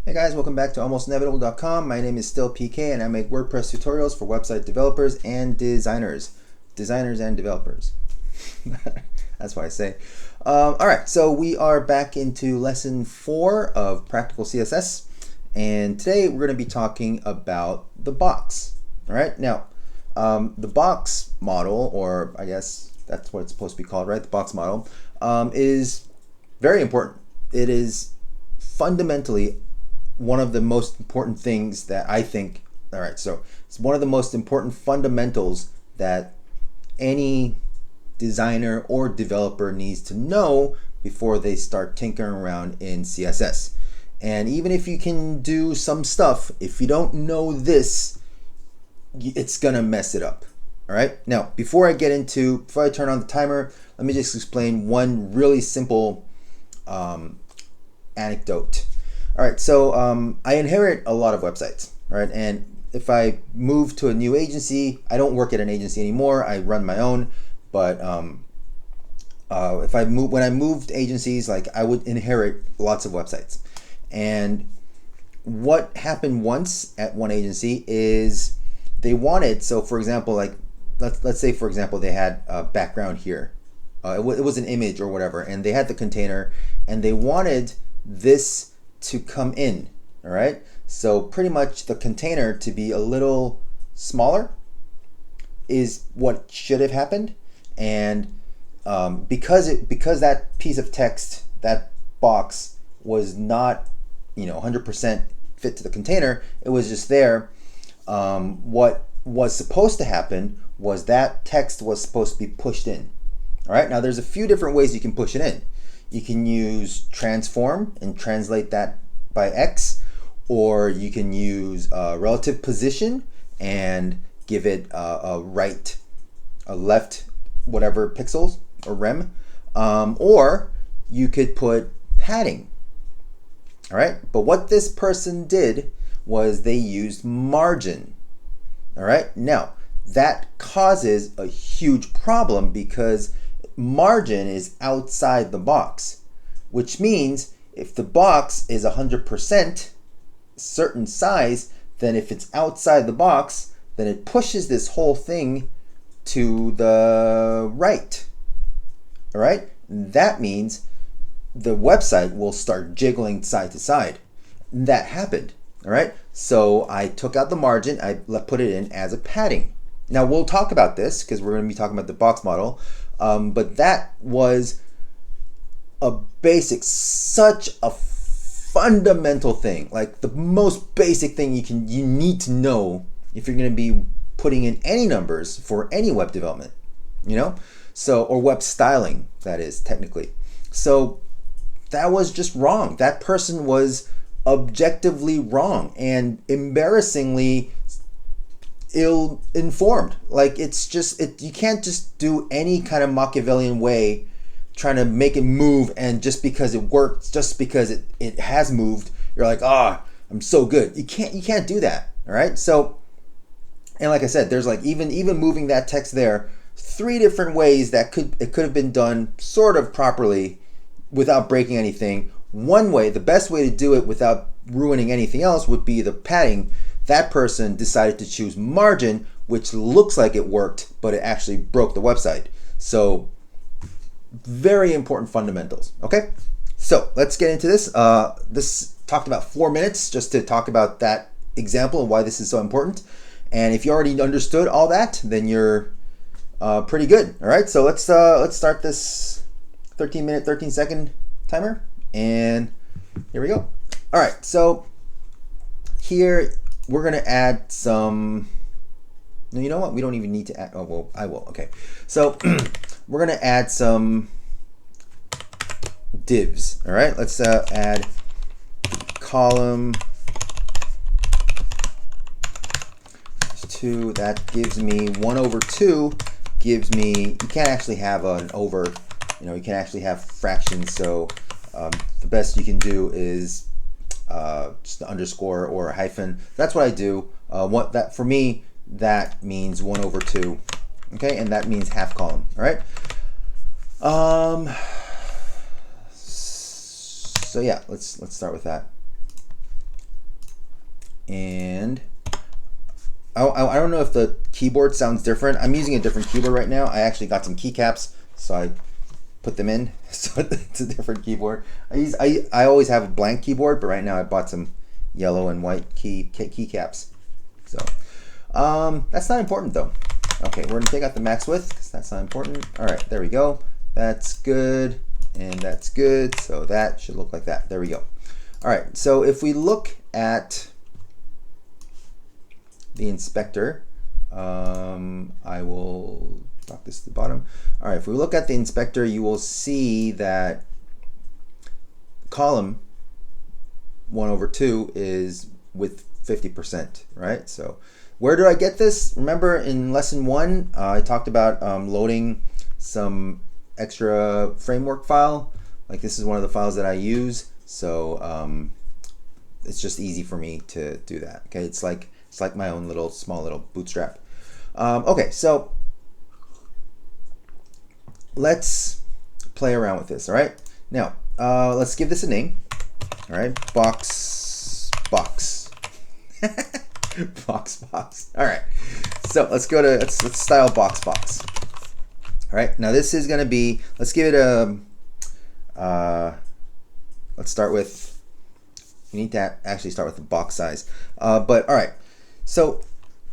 Hey guys, welcome back to almostinevitable.com. My name is still PK and I make WordPress tutorials for website developers and designers. Designers and developers. That's why I say. Alright, so we are back into lesson 4 of Practical CSS. And today we're going to be talking about the box. Alright, now the box model, or I guess that's what it's supposed to be called, right? The box model is very important. It is fundamentally one of the most important things that I think, all right, so it's one of the most important fundamentals that any designer or developer needs to know before they start tinkering around in CSS. And even if you can do some stuff, if you don't know this, it's gonna mess it up. All right, now before I turn on the timer, let me just explain one really simple anecdote. All right, so I inherit a lot of websites, right? And if I move to a new agency, I don't work at an agency anymore. I run my own, but when I moved agencies, like I would inherit lots of websites. And what happened once at one agency is they wanted, so for example, like let's say for example they had a background here. It was an image or whatever, and they had the container, and they wanted this to come in. All right, so pretty much the container to be a little smaller is what should have happened. And because that piece of text, that box, was not 100% fit to the container, it was just there. What was supposed to happen was that text was supposed to be pushed in. All right, now there's a few different ways you can push it in. You can use transform and translate that by X, or you can use relative position and give it a right, a left, whatever pixels or rem, or you could put padding. All right, but what this person did was they used margin. All right, now that causes a huge problem because margin is outside the box, which means if the box is 100% certain size, then if it's outside the box, then it pushes this whole thing to the right. All right, that means the website will start jiggling side to side. And that happened. All right, so I took out the margin, I put it in as a padding. Now we'll talk about this because we're going to be talking about the box model. But that was a basic, such a fundamental thing, like the most basic thing you need to know if you're going to be putting in any numbers for any web development, so, or web styling, that is technically. So that was just wrong. That person was objectively wrong and embarrassingly ill-informed. Like you can't just do any kind of Machiavellian way trying to make it move, and just because it works, just because it has moved, you're like, I'm so good. You can't do that. All right, so, and like I said, there's like even moving that text there, 3 different ways that it could have been done sort of properly without breaking anything. One way, the best way to do it without ruining anything else, would be the padding. That person decided to choose margin, which looks like it worked, but it actually broke the website. So very important fundamentals. Okay, so let's get into this. This talked about 4 minutes just to talk about that example and why this is so important. And if you already understood all that, then you're pretty good. All right, so let's start this 13-minute, 13-second timer, and here we go. All right, so here we're gonna add some. No, you know what? We don't even need to add. Oh well, I will. Okay, so we're gonna add some divs. All right, let's add column 2. That gives me 1/2. Gives me, you can't actually have an over. You can actually have fractions. So the best you can do is just an underscore or a hyphen. That's what I do. For me, that means 1/2. Okay, and that means half column. All right. So yeah, let's start with that. And I don't know if the keyboard sounds different. I'm using a different keyboard right now. I actually got some keycaps, so I put them in. So it's a different keyboard. I always have a blank keyboard, but right now I bought some yellow and white keycaps. So that's not important though. Okay, we're gonna take out the max width because that's not important. All right, there we go. That's good, and that's good. So that should look like that. There we go. All right, so if we look at the inspector, I will drop this to the bottom. All right, if we look at the inspector, you will see that column 1/2 is with 50%, right? So where do I get this? Remember in lesson 1, I talked about loading some extra framework file. Like this is one of the files that I use. So it's just easy for me to do that. Okay, it's like my own small little bootstrap. Okay, so let's play around with this. All right, now let's give this a name. All right, box. box. All right, so let's style box. All right, now this is gonna be, let's give it a let's start with, you need to actually start with the box size, but all right, so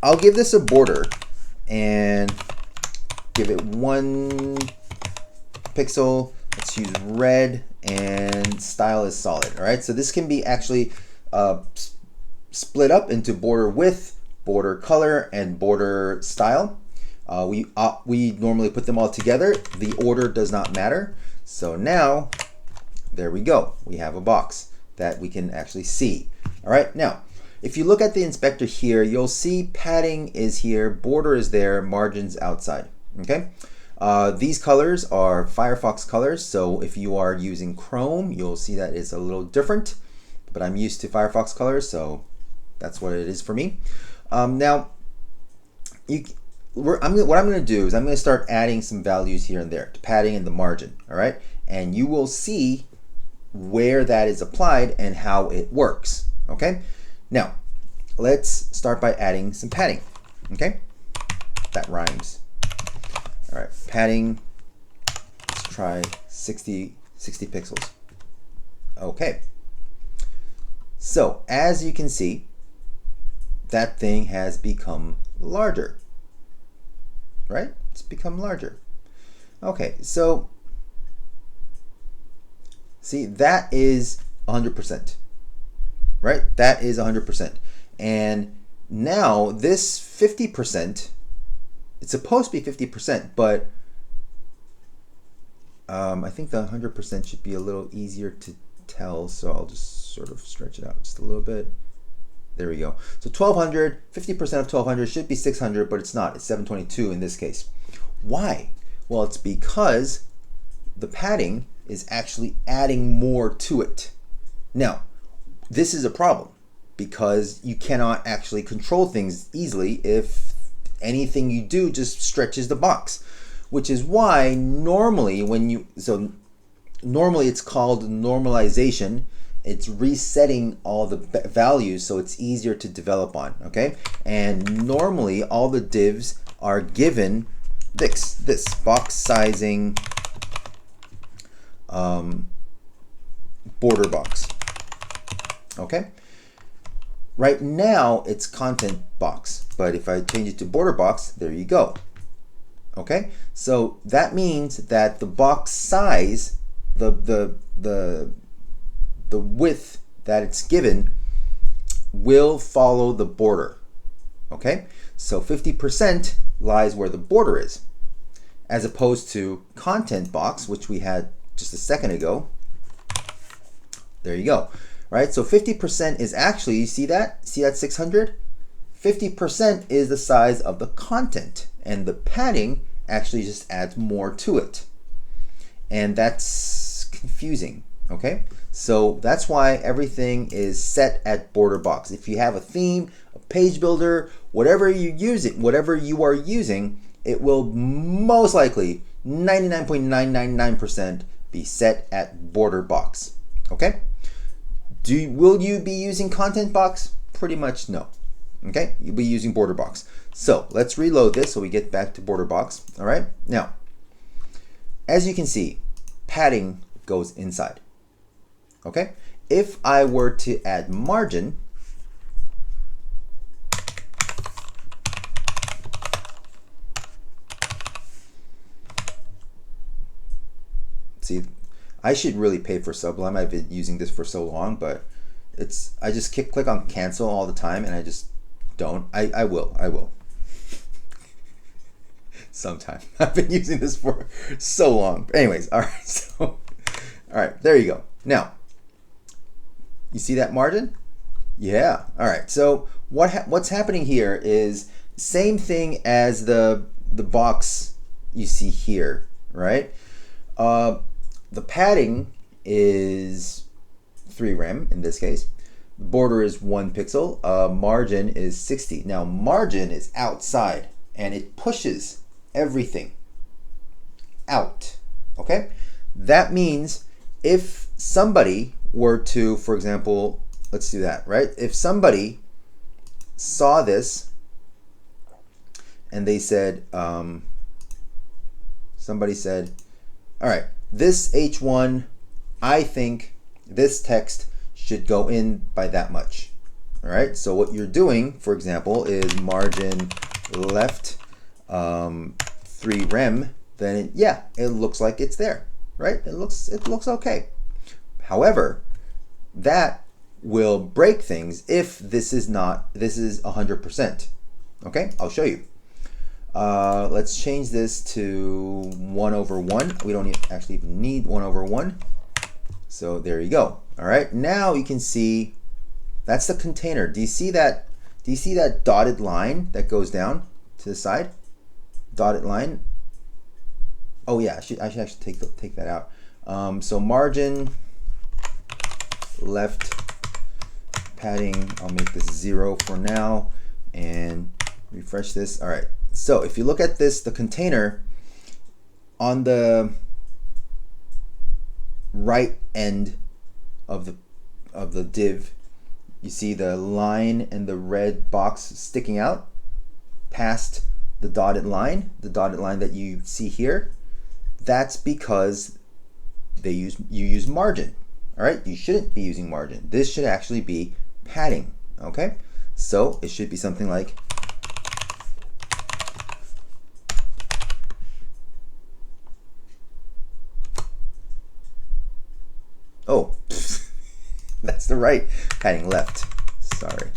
I'll give this a border and give it 1 pixel. Let's use red, and style is solid. All right, so this can be actually split up into border width, border color, and border style. We normally put them all together. The order does not matter. So now, there we go. We have a box that we can actually see. All right, now, if you look at the inspector here, you'll see padding is here, border is there, margins outside. Okay. These colors are Firefox colors, so if you are using Chrome, you'll see that it's a little different, but I'm used to Firefox colors, so that's what it is for me. Now, what I'm going to do is I'm going to start adding some values here and there to padding and the margin, all right? And you will see where that is applied and how it works, okay? Now, let's start by adding some padding, okay? That rhymes. All right, padding, let's try 60 pixels. Okay. So as you can see, that thing has become larger, right? It's become larger. Okay, so see, that is 100%, right? That is 100%. And now this 50%, it's supposed to be 50%, but I think the 100% should be a little easier to tell, so I'll just sort of stretch it out just a little bit. There we go. So 1200, 50% of 1200 should be 600, but it's not. It's 722 in this case. Why? Well, it's because the padding is actually adding more to it. Now, this is a problem because you cannot actually control things easily if anything you do just stretches the box, which is why normally normally it's called normalization. It's resetting all the values so it's easier to develop on, okay? And normally all the divs are given this box sizing border box, okay? Right now it's content box, but if I change it to border box, there you go. Okay, so that means that the box size, the width that it's given will follow the border. Okay, so 50% lies where the border is, as opposed to content box, which we had just a second ago. There you go. Right, so 50% is actually, you see that 600? 50% is the size of the content, and the padding actually just adds more to it. And that's confusing, okay? So that's why everything is set at border box. If you have a theme, a page builder, whatever you are using, it will most likely 99.999% be set at border box, okay? Will you be using content box? pretty much no. Okay, you'll be using border box. So let's reload this so we get back to border box. All right, now, as you can see, padding goes inside. Okay, if I were to add margin, see, I should really pay for Sublime. I've been using this for so long, but I just click on cancel all the time, and I just don't. I will. Sometime. I've been using this for so long. But anyways, all right. So, all right, there you go. Now, you see that margin? Yeah. All right. So what's happening here is same thing as the box you see here, right? The padding is 3 rem in this case. Border is 1 pixel. Margin is 60. Now margin is outside and it pushes everything out. Okay? That means if somebody were to, for example, let's do that, right? If somebody saw this and they said, somebody said, all right, this H1, I think this text should go in by that much. All right, so what you're doing, for example, is margin left 3 rem, then it looks like it's there, right? It looks okay. However, that will break things if this is 100%. Okay, I'll show you. Let's change this to 1/1. We don't actually even need 1/1. So there you go. All right, now you can see that's the container. Do you see that? Do you see that dotted line that goes down to the side? Dotted line. Oh yeah, I should actually take that out. So margin left padding. I'll make this 0 for now and refresh this. All right. So if you look at this, the container on the right end of the div, you see the line and the red box sticking out past the dotted line that you see here. That's because you use margin. All right, you shouldn't be using margin. This should actually be padding. Okay, so it should be something like oh, that's the right padding left. Sorry.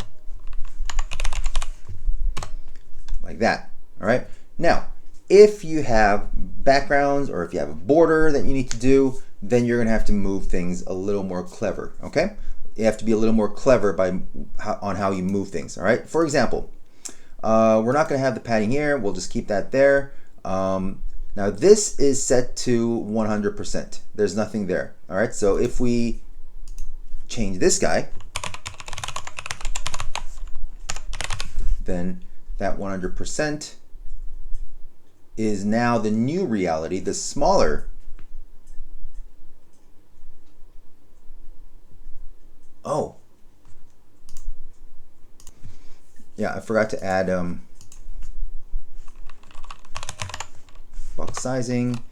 Like that. All right. Now, if you have backgrounds or if you have a border that you need to do, then you're going to have to move things a little more clever. Okay. You have to be a little more clever on how you move things. All right. For example, we're not going to have the padding here. We'll just keep that there. Now this is set to 100%. There's nothing there. All right, so if we change this guy, then that 100% is now the new reality, the smaller. Oh. Yeah, I forgot to add box sizing,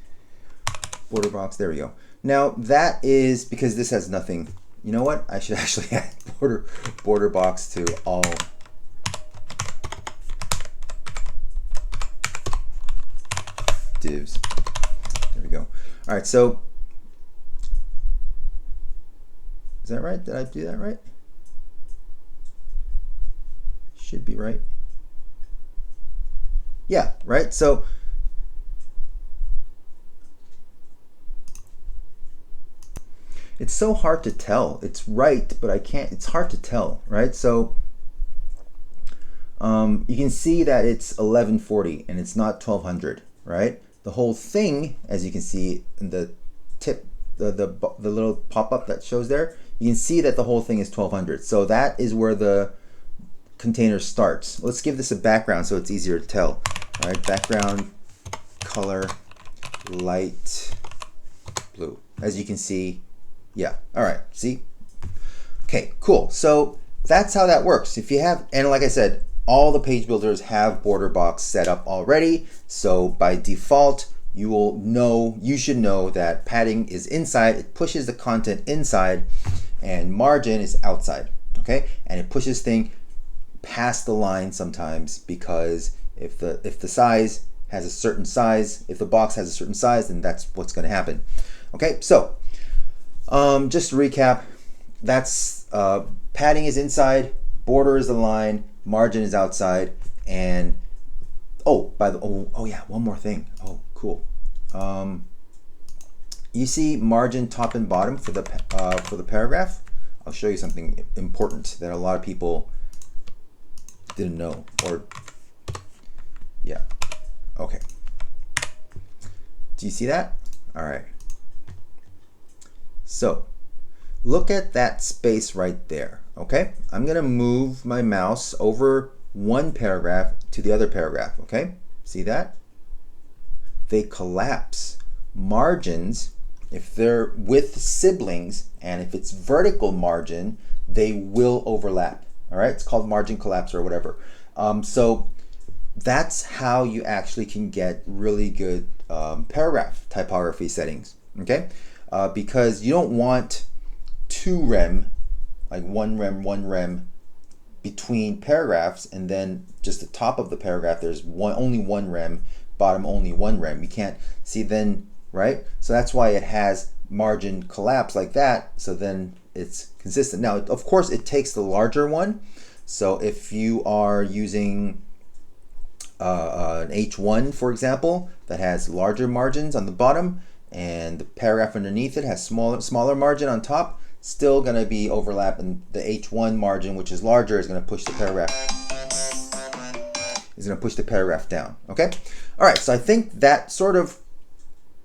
border box, there we go. Now that is because this has nothing. You know what? I should actually add border box to all divs. There we go. All right, so is that right? Did I do that right? Should be right. Yeah, right? So it's so hard to tell. It's right, but I can't, it's hard to tell, right? So you can see that it's 1140 and it's not 1200, right? The whole thing, as you can see in the tip, the little pop-up that shows there, you can see that the whole thing is 1200. So that is where the container starts. Let's give this a background so it's easier to tell. All right, background color light blue. As you can see, yeah. All right, see? Okay, cool. So that's how that works. If you have, and like I said, all the page builders have border box set up already. So by default, you should know that padding is inside. It pushes the content inside, and margin is outside. Okay, and it pushes thing past the line sometimes, because if the size has a certain size, if the box has a certain size, then that's what's going to happen. Okay, so just to recap, that's padding is inside, border is the line, margin is outside, and oh yeah, one more thing. Oh, cool. You see margin top and bottom for the paragraph. I'll show you something important that a lot of people didn't know, or yeah. Okay. Do you see that? All right. So look at that space right there. Okay, I'm gonna move my mouse over one paragraph to the other paragraph. Okay, see that? They collapse. Margins, if they're with siblings and if it's vertical margin, they will overlap. All right, it's called margin collapse or whatever. So that's how you actually can get really good paragraph typography settings. Okay, because you don't want two rem, like one rem between paragraphs, and then just the top of the paragraph there's only one rem, bottom only one rem. You can't see then, right? So that's why it has margin collapse like that, so then it's consistent. Now of course it takes the larger one, so if you are using an H1 for example that has larger margins on the bottom and the paragraph underneath it has smaller margin on top, still going to be overlap, and the H1 margin, which is larger, is going to push the paragraph down. Okay, all right, so I think that sort of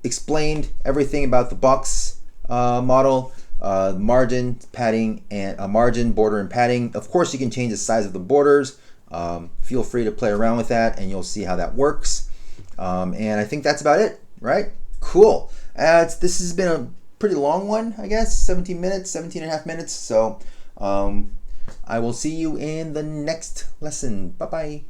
explained everything about the box model, margin, padding, and margin, border, and padding. Of course, you can change the size of the borders. Feel free to play around with that, and you'll see how that works. And I think that's about it, right? Cool. This has been a pretty long one, I guess, 17 minutes, 17 and a half minutes. So I will see you in the next lesson. Bye-bye.